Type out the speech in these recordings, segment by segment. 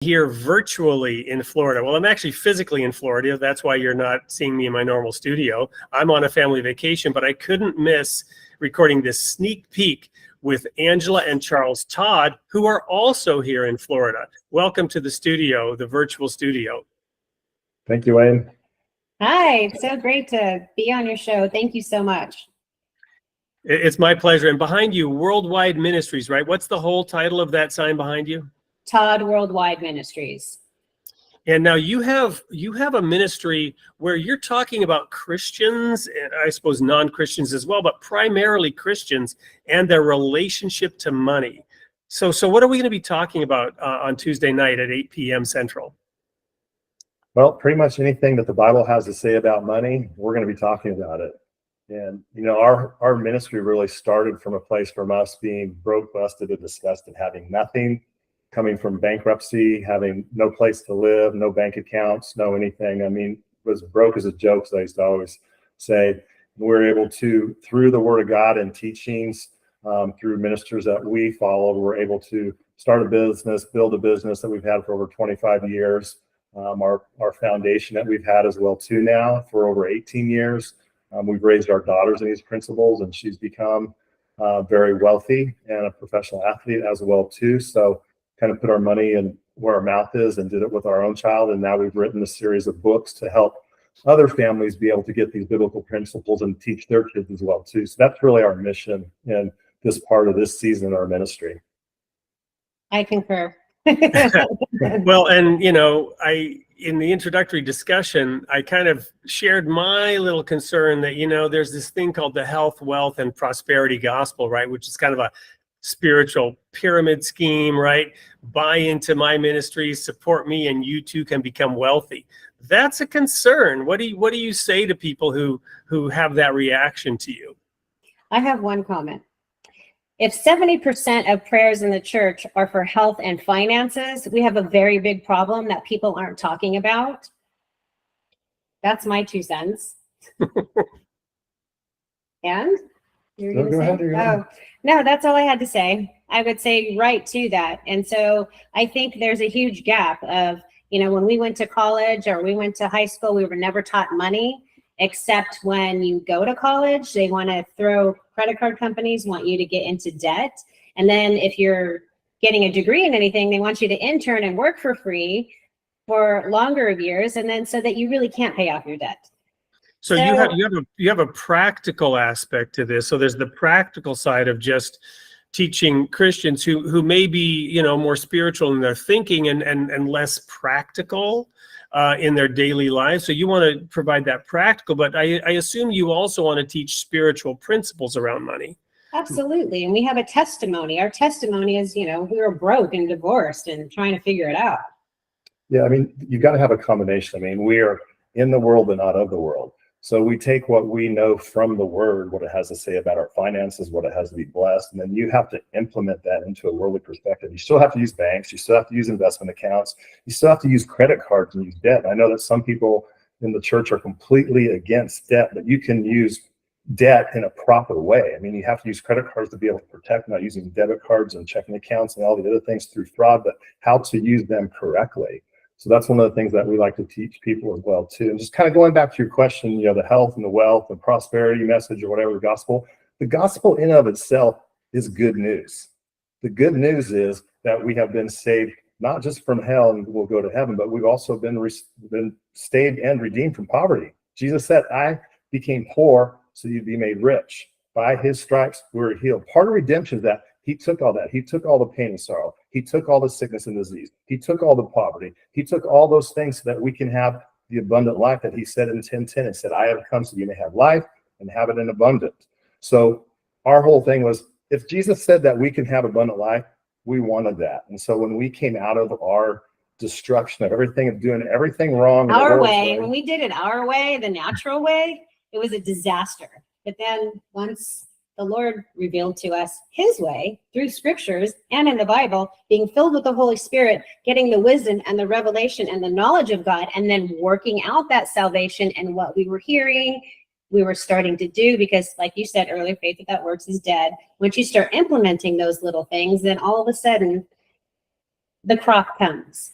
Here virtually in Florida. Well, I'm actually physically in Florida. That's why you're not seeing me in my normal studio. I'm on a family vacation, but I couldn't miss recording this sneak peek with Angela and Charles Todd, who are also here in Florida. Welcome to the studio, the virtual studio. Thank you, Wayne. Hi, it's so great to be on your show. Thank you so much. It's my pleasure. And behind you, Worldwide Ministries, right? What's the whole title of that sign behind you? Todd Worldwide Ministries. And now you have a ministry where you're talking about Christians, and I suppose non-Christians as well, but primarily Christians and their relationship to money. So what are we going to be talking about on Tuesday night at 8 p.m. Central? Well, pretty much anything that the Bible has to say about money, we're going to be talking about it. And, you know, our ministry really started from a place from us being broke, busted, and disgusted, having nothing, coming from bankruptcy, having no place to live, no bank accounts, no anything. I mean, was broke as a joke, as I used to always say. We're able to, through the Word of God and teachings, through ministers that we followed, we're able to start a business, build a business that we've had for over 25 years. Our foundation that we've had as well too now for over 18 years. We've raised our daughters in these principles, and she's become very wealthy and a professional athlete as well too. So kind of put our money in where our mouth is and did it with our own child. And now we've written a series of books to help other families be able to get these biblical principles and teach their kids as well too. So that's really our mission in this part of this season of our ministry. I concur. Well, and you know, in the introductory discussion, I kind of shared my little concern that, you know, there's this thing called the health, wealth, and prosperity gospel, right? Which is kind of a spiritual pyramid scheme, right? Buy into my ministry, support me, and you too can become wealthy. That's a concern. What do you say to people who have that reaction to you? I have one comment. If 70% of prayers in the church are for health and finances, we have a very big problem that people aren't talking about. That's my 2 cents. And? You're going to say? Oh, no, that's all I had to say. I would say right to that. And so I think there's a huge gap of, you know, when we went to college or we went to high school, we were never taught money, except when you go to college, they want to throw credit card companies want you to get into debt. And then if you're getting a degree in anything, they want you to intern and work for free for longer years. And then so that you really can't pay off your debt. So you have a practical aspect to this. So there's the practical side of just teaching Christians who may be, you know, more spiritual in their thinking and less practical in their daily lives. So you want to provide that practical, but I assume you also want to teach spiritual principles around money. Absolutely. And we have a testimony. Our testimony is, you know, we were broke and divorced and trying to figure it out. Yeah, I mean, you got to have a combination. I mean, we are in the world but not of the world. So we take what we know from the Word, what it has to say about our finances, what it has to be blessed, and then you have to implement that into a worldly perspective. You still have to use banks, you still have to use investment accounts, you still have to use credit cards and use debt. I know that some people in the church are completely against debt, but you can use debt in a proper way. I mean, you have to use credit cards to be able to protect, not using debit cards and checking accounts and all the other things through fraud, but how to use them correctly. So that's one of the things that we like to teach people as well too. And just kind of going back to your question, you know, the health and the wealth and prosperity message or whatever, the gospel in and of itself is good news. The good news is that we have been saved, not just from hell and we'll go to heaven, but we've also been saved and redeemed from poverty. Jesus said, I became poor so you'd be made rich. By his stripes, we're healed. Part of redemption is that he took all that. He took all the pain and sorrow. He took all the sickness and disease. He took all the poverty. He took all those things so that we can have the abundant life that he said in 10:10. It said, I have come so you may have life and have it in abundance. So our whole thing was, if Jesus said that we can have abundant life, we wanted that. And so when we came out of our destruction of everything, of doing everything wrong, Our way, when we did it our way, the natural way, it was a disaster. But then once the Lord revealed to us his way through scriptures and in the Bible, being filled with the Holy Spirit, getting the wisdom and the revelation and the knowledge of God, and then working out that salvation and what we were hearing, we were starting to do, because like you said earlier, faith without works is dead. Once you start implementing those little things, then all of a sudden the crop comes.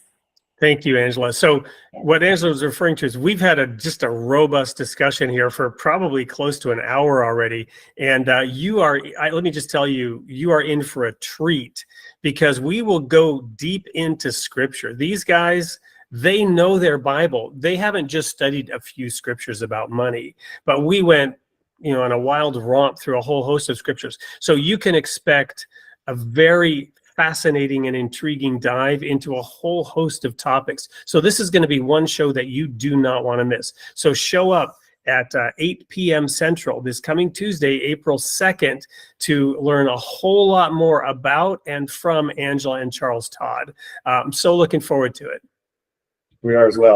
Thank you, Angela. So what Angela was referring to is we've had just a robust discussion here for probably close to an hour already. And let me just tell you, you are in for a treat because we will go deep into scripture. These guys, they know their Bible. They haven't just studied a few scriptures about money, but we went, on a wild romp through a whole host of scriptures. So you can expect a very fascinating and intriguing dive into a whole host of topics. So this is going to be one show that you do not want to miss. So show up at 8 p.m. Central this coming Tuesday, April 2nd, to learn a whole lot more about and from Angela and Charles Todd. I'm so looking forward to it. We are as well.